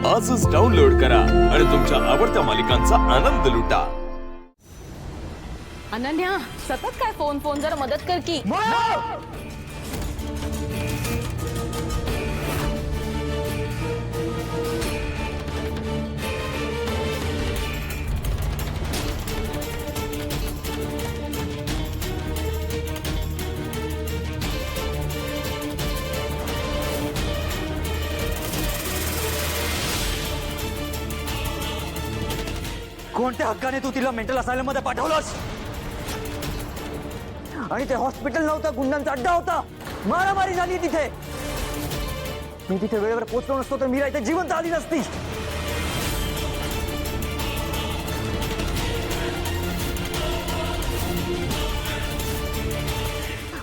आजच डाउनलोड करा आणि तुमच्या आवडत्या मालिकांचा आनंद लुटा। अनन्या सतत काय फोन फोन जरा मदत कर की। कोणत्या हक्काने तू तिला मेंटल असायलम मध्ये पाठवलंस? आणि ते हॉस्पिटल नव्हतं, गुंडांचा अड्डा होता, मारामारी झाली तिथे। मी तिथे वेळेवर पोहोचलो नसतो तर मीरा इथे जिवंत आली नसती।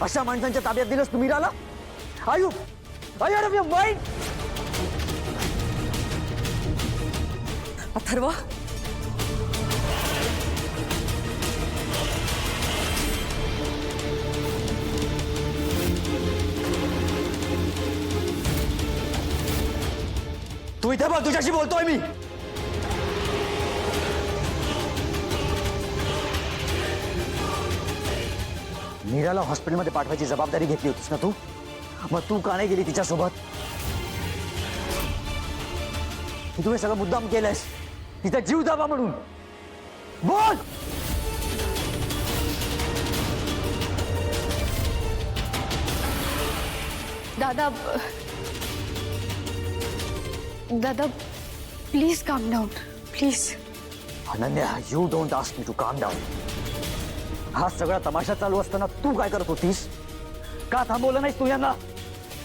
अशा माणसांच्या ताब्यात दिलंस तू मीराला? Ayub, I are of your mind? Atharva तू इथे बघ, तुझ्याशी बोलतोय मी। मीराला हॉस्पिटलमध्ये पाठवायची जबाबदारी घेतली होतीस ना तू? मग तू का नाही गेली तिच्यासोबत? तू हे सगळं मुद्दाम केलंयस तिचा जीव जावा म्हणून? बोल। दादा दादा please calm down please. Ananya, you don't ask me to calm down. हा सगळा तमाशा चालू असताना तू काय करत होतीस? का थांबवलं नाहीस तू यांना?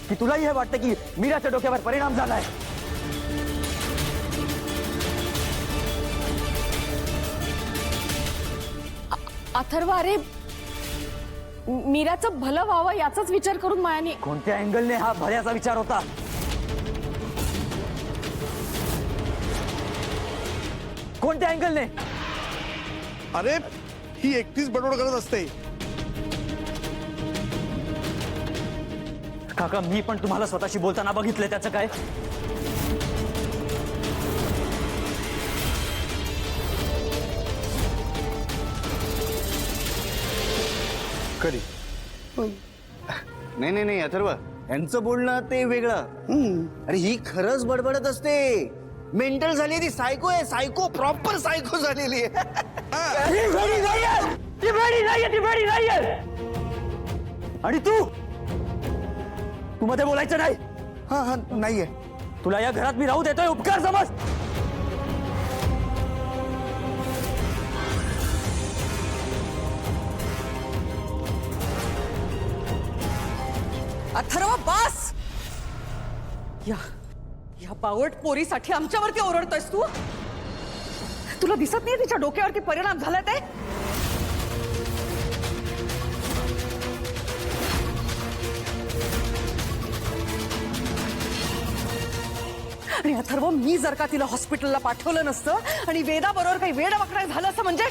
की तुलाही हे वाटतं की मीराच्या डोक्यावर परिणाम झालाय? अथर्व अरे मीराचं भलं व्हावं याचाच विचार करून मायाने। कोणत्या अँगलने हा भल्याचा विचार होता? कोणत्या अँगलने? अरे ही एकटीच बडबड करत असते। काका, मी पण तुम्हाला स्वतःशी बोलताना बघितलंय, त्याचं काय? कधी नाही नाही नाही अथर्व, यांचं बोलणं ते वेगळं। अरे ही खरंच बडबडत असते, मेंटल झाली ती, सायको आहे, सायको, प्रॉपर सायको झालेली आहे। आणि तू तू मध्ये बोलायचं नाही। हा हा नाहीये, तुला या घरात मी राहू देतोय, उपकार समज। अथर्व बस। या बावट पोरीसाठी आमच्यावरती ओरडतोयस तू? तुला दिसत नाही तिच्या डोक्यावरती परिणाम झालाय ते? आणि अथर्व, मी जर का तिला हॉस्पिटलला पाठवलं नसतं आणि वेदा बरोबर काही वेड वाकड झालं असं म्हणजे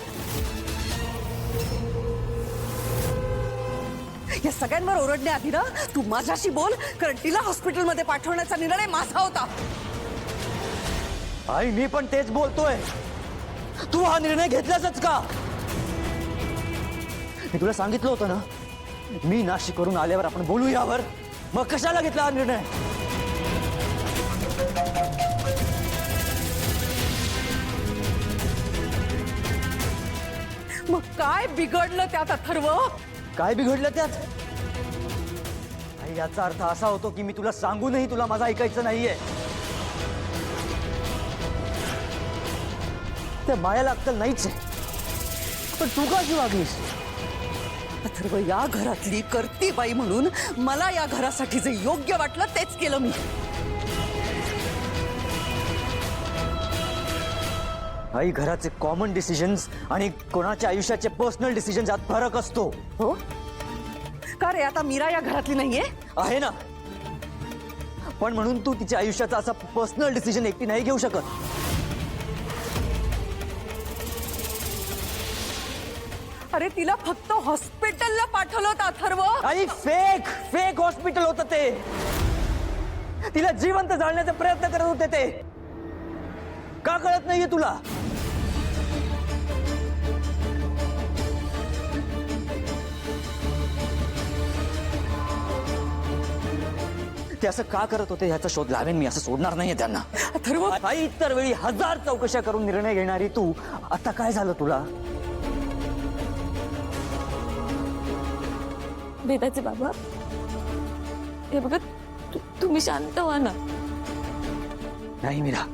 या सगळ्यांवर ओरडण्याआधी ना तू माझ्याशी बोल, कारण तिला हॉस्पिटलमध्ये पाठवण्याचा निर्णय माझा होता। आई, मी पण तेच बोलतोय। तू हा निर्णय घेतलासच का? मी तुला सांगितलं होतं ना, मी नाशिकवरून आल्यावर आपण बोलू यावर। मग कशाला घेतला हा निर्णय? मग काय बिघडलं त्यात अथर्व? काय बिघडलं त्यात? आई, याचा अर्थ असा होतो की मी तुला सांगूनही तुला माझं ऐकायचं नाहीये। त्या मायाला अक्कल नाहीच आहे, पण तू का अशी वागलीस? अथर्व, या घरातली करती बाई म्हणून मला या घरासाठी जे योग्य वाटलं तेच केलं मी। आई, घराचे कॉमन डिसिजन्स आणि कोणाच्या आयुष्याचे पर्सनल डिसिजन्स यात फरक असतो। हो का रे? आता मीरा या घरातली नाहीये? आहे ना, पण म्हणून तू तिच्या आयुष्याचा असा पर्सनल डिसिजन एकटी नाही घेऊ शकत। अरे तिला फक्त हॉस्पिटलला पाठवलं होतं अथर्व। आई, फेक हॉस्पिटल होतं ते। तिला जिवंत जाळण्याचा प्रयत्न करत होते ते। का कळत नाहीये तुला? ते असं का करत होते ह्याचा शोध लावेन मी, असं सोडणार नाहीये त्यांना. अथर्व आई इतर वेळी 1000 चौकशा करून निर्णय घेणारी तू आता काय झालं तुला? वेदाचे बाबा हे बघा, तुम्ही शांत व्हा ना. नाही मीरा,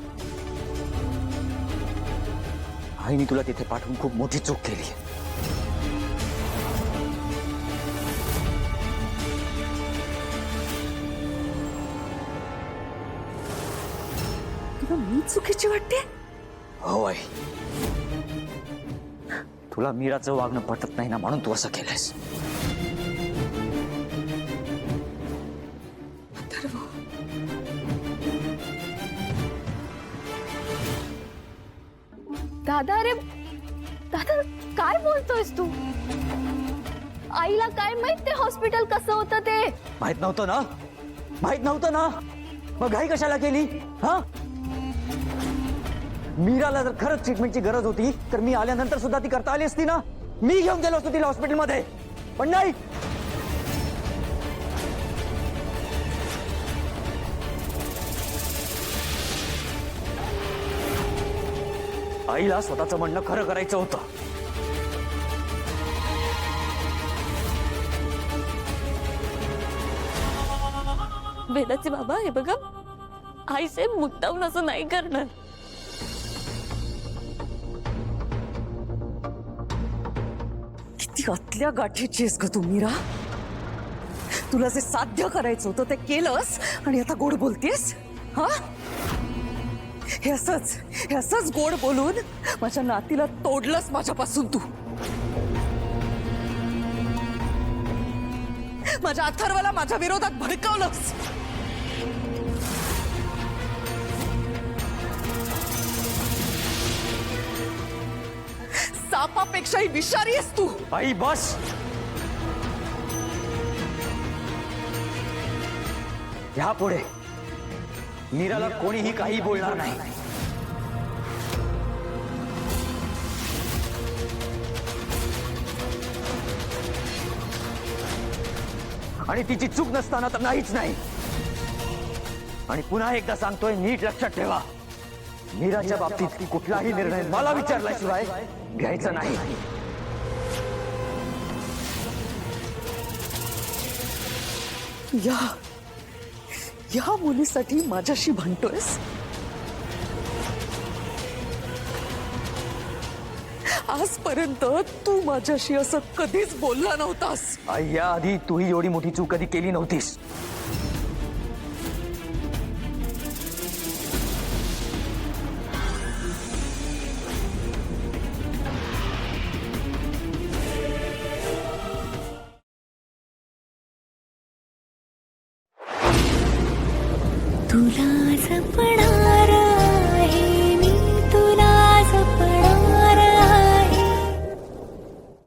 आईने तुला तिथे पाठवून खूप मोठी चूक केली. तुला मी चुकीची वाटते? हो आई, तुला मीराचं वागणं पटत नाही ना, म्हणून तू असं केलंयस. अथर्व दादा, अरे दादा काय बोलतोयस तू? आईला काय माहित ते हॉस्पिटल कसं होतं ते? माहित नव्हतं ना? माहित नव्हतं ना? मग घाई कशाला केली? हा, मीराला जर खरंच ट्रीटमेंटची गरज होती तर मी आल्यानंतर सुद्धा ती करता आली असती ना. मी घेऊन गेलो असतो तिला हॉस्पिटलमध्ये, पण नाही. आईला स्वतःचं म्हणणं खरं करायचं होतं. वेदाचे बाबा हे बघा, आई से मुद्दाम असं नाही करणार. किती आतल्या गाठीची आहेस ग तू मीरा. तुला जे साध्य करायचं होतं ते केलंस आणि आता गोड बोलतेस. हा, हे असंच गोड बोलून माझ्या नातीला तोडलंस माझ्यापासून तू. माझ्या अथर्वला माझ्या विरोधात भडकावलंस. सापापेक्षाही विषारी आहेस तू. आई बस. यापुढे मीराला कोणीही काही बोलणार नाही. आणि तिची चूक नसताना तर नाहीच नाही. आणि पुन्हा एकदा सांगतोय, नीट लक्षात ठेवा, मीराच्या बाबतीत कुठलाही निर्णय मला विचारल्याशिवाय घ्यायचा नाही. या मुलीसाठी माझ्याशी भांडतोयस? आजपर्यंत तू माझ्याशी असं कधीच बोलला नव्हतास. आई, याआधी तूही एवढी मोठी चूक कधी केली नव्हतीस. तुला जपणार